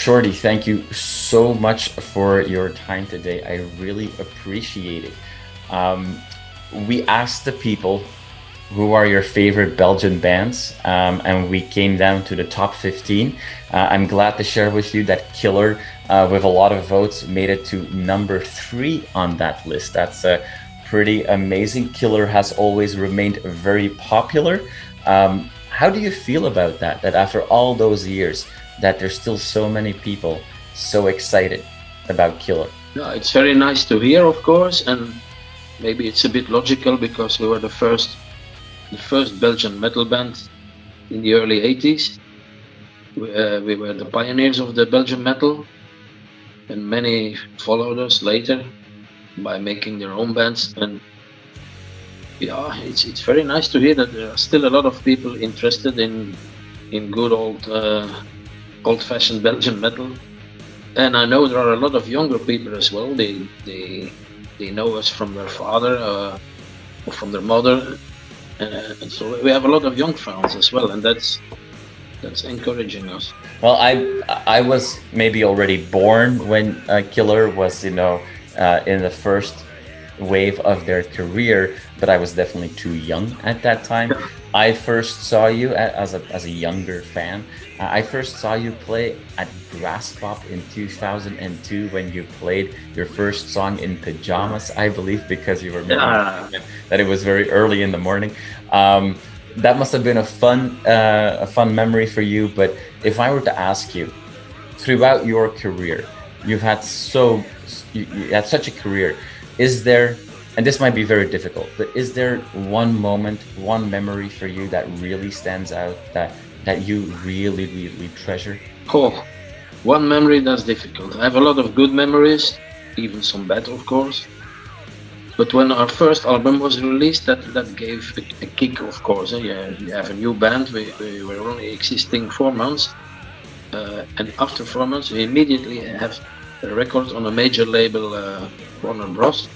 Shorty, thank you so much for your time today. I really appreciate it. Um, we asked the people who are your favorite Belgian bands, and we came down to the top 15. I'm glad to share with you that Killer, with a lot of votes, made it to number 3 on that list. That's pretty amazing. Killer has always remained very popular. How do you feel about that? That after all those years, that there's still so many people so excited about Killer? Yeah, it's very nice to hear, of course, and maybe it's a bit logical because we were the first Belgian metal band in the early 80s. We were the pioneers of the Belgian metal, and many followed us later by making their own bands. And yeah, it's very nice to hear that there are still a lot of people interested in good old-fashioned Belgian metal. And I know there are a lot of younger people as well. They know us from their father or from their mother, and so we have a lot of young fans as well, and that's encouraging us. Well, I was maybe already born when Killer was, in the first wave of their career, but I was definitely too young at that time. I first saw you as a younger fan. I first saw you play at Grass Pop in 2002 when you played your first song in pajamas, I believe, because you were Yeah. mentioning that it was very early in the morning. That must have been a fun memory for you. But if I were to ask you, throughout your career, you've had you had such a career. Is there, and this might be very difficult, but is there one moment, one memory for you that really stands out that you really, really treasure? Oh, one memory that's difficult. I have a lot of good memories, even some bad, of course. But when our first album was released, that gave a kick, of course. Yeah, you have a new band. We were only existing 4 months, and after 4 months, we immediately have a record on a major label, Warner Bros.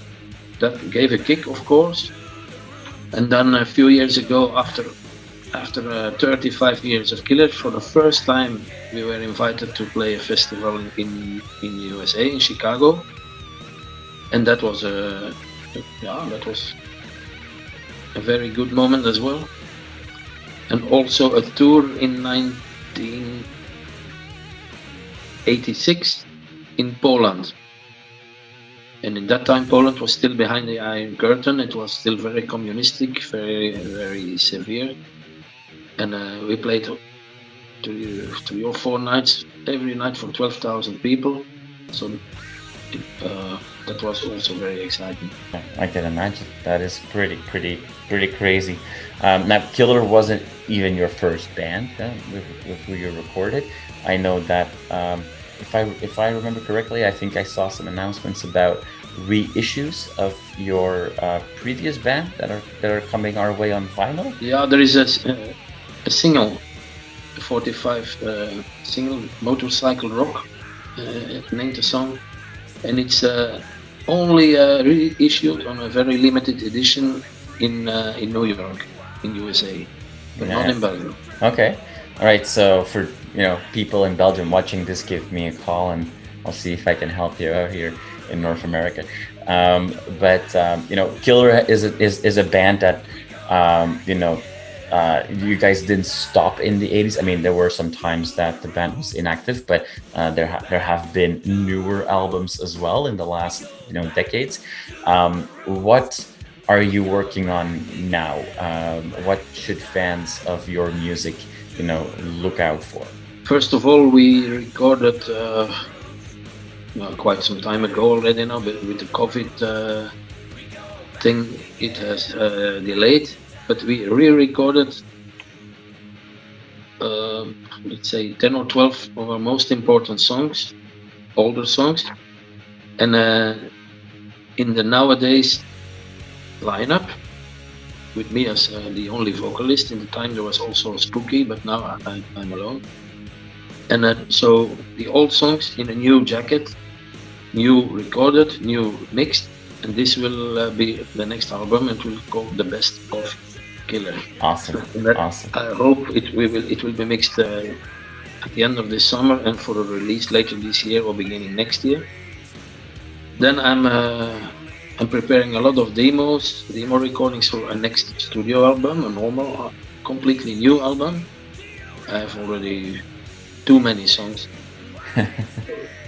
That gave a kick, of course. And then a few years ago, after 35 years of Killer, for the first time, we were invited to play a festival in the USA, in Chicago, and that was a very good moment as well. And also a tour in 1986 in Poland. And in that time, Poland was still behind the Iron Curtain. It was still very communistic, very, very severe. And we played 3 or 4 nights, every night for 12,000 people. So that was also very exciting. I can imagine. That is pretty crazy. Now, Killer wasn't even your first band with who you recorded. I know that, if I remember correctly, I think I saw some announcements about reissues of your previous band that are coming our way on vinyl. Yeah, there is a single, a 45 single, Motorcycle Rock, named the song, and it's only reissued on a very limited edition in New York, in USA, but not in Belgium. Okay. All right. So for people in Belgium watching this, give me a call and I'll see if I can help you out here in North America. But Killer is a band that you guys didn't stop in the 80s. I mean, there were some times that the band was inactive, but there have been newer albums as well in the last decades. What are you working on now? What should fans of your music look out for? First of all, we recorded quite some time ago already now, but with the COVID thing, it has delayed. But we re-recorded, let's say, 10 or 12 of our most important songs, older songs. And in the nowadays lineup, with me as the only vocalist. In the time there was also Spooky, but now I'm alone. And so the old songs in a new jacket, new recorded, new mixed, and this will be the next album. It will call The Best of Killer. Awesome. And that, Awesome. I hope it will be mixed at the end of this summer and for a release later this year or beginning next year. Then I'm preparing a lot of demo recordings for a next studio album, a normal, completely new album. I have already too many songs.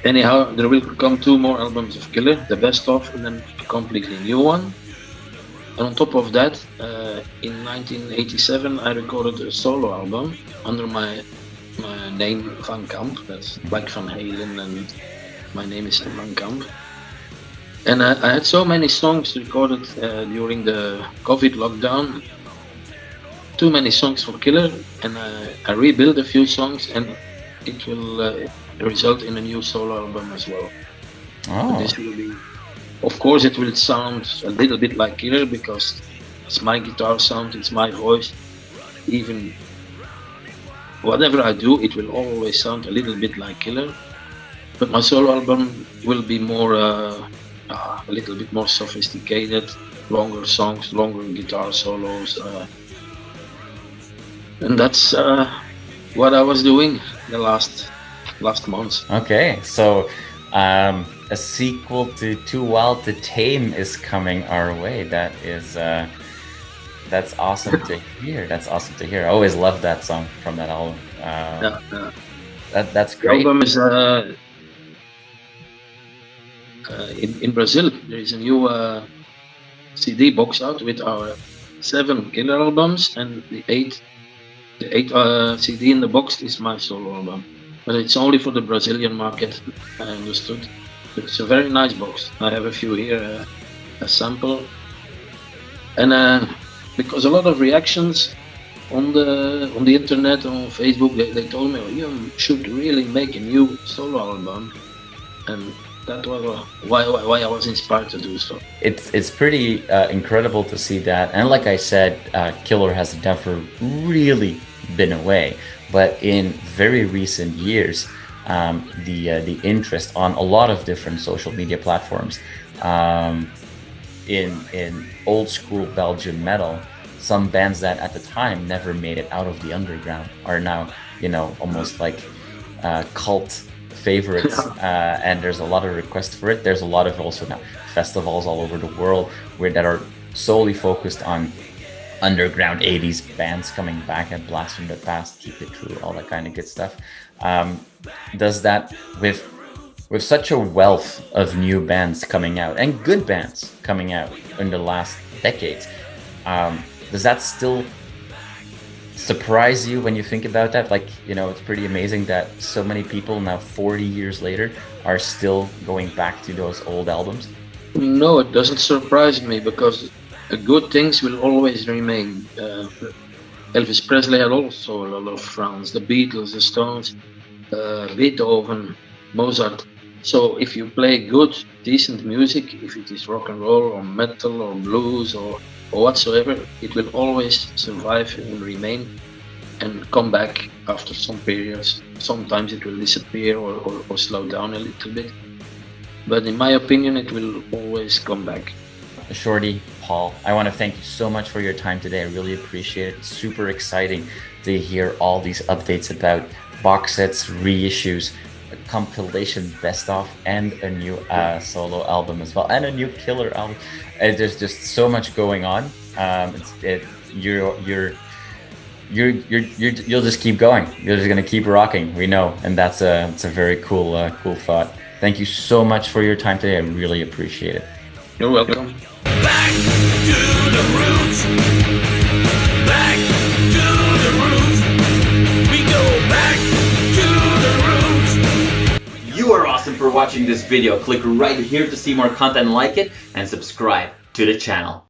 Anyhow, there will come 2 more albums of Killer, the best of, and then a completely new one. And on top of that, in 1987, I recorded a solo album under my name Van Camp. That's like Van Halen, and my name is Van Camp. And I had so many songs recorded during the COVID lockdown. Too many songs for Killer, and I rebuilt a few songs, and it will result in a new solo album as well. Oh. This will be, of course, it will sound a little bit like Killer because it's my guitar sound, it's my voice. Even whatever I do, it will always sound a little bit like Killer. But my solo album will be more, a little bit more sophisticated, longer songs, longer guitar solos. And that's what I was doing the last months. Okay, so a sequel to Too Wild to Tame is coming our way. That's awesome to hear. That's awesome to hear. I always loved that song from that album. That's great. The album is in Brazil. There is a new CD box out with our 7 Killer albums, and the 8 CD in the box is my solo album. But it's only for the Brazilian market, I understood. But it's a very nice box. I have a few here, a sample. And because a lot of reactions on the internet, on Facebook, they told me, oh, you should really make a new solo album. And that was why I was inspired to do so. It's pretty incredible to see that. And like I said, Killer has never really been away. But in very recent years, the interest on a lot of different social media platforms, in old school Belgian metal, some bands that at the time never made it out of the underground are now, almost like cult favorites, and there's a lot of requests for it. There's a lot of also now festivals all over the world that are solely focused on underground 80s bands coming back and blast from the past, keep it true, all that kind of good stuff. Does that, with such a wealth of new bands coming out and good bands coming out in the last decades, does that still surprise you when you think about that? Like, it's pretty amazing that so many people now 40 years later are still going back to those old albums. No, it doesn't surprise me because good things will always remain. Elvis Presley had also a lot of fans, the Beatles, the Stones, Beethoven, Mozart. So if you play good, decent music, if it is rock and roll or metal or blues or whatsoever, it will always survive and remain and come back after some periods. Sometimes it will disappear or slow down a little bit. But in my opinion, it will always come back. Shorty, Paul, I want to thank you so much for your time today. I really appreciate it. It's super exciting to hear all these updates about box sets, reissues, a compilation best of, and a new solo album as well, and a new Killer album. There's just so much going on. You'll just keep going. You're just gonna keep rocking. We know, and it's a very cool thought. Thank you so much for your time today. I really appreciate it. You're welcome. Back to the roots. Back to the roots. We go back to the roots. You are awesome for watching this video. Click right here to see more content like it and subscribe to the channel.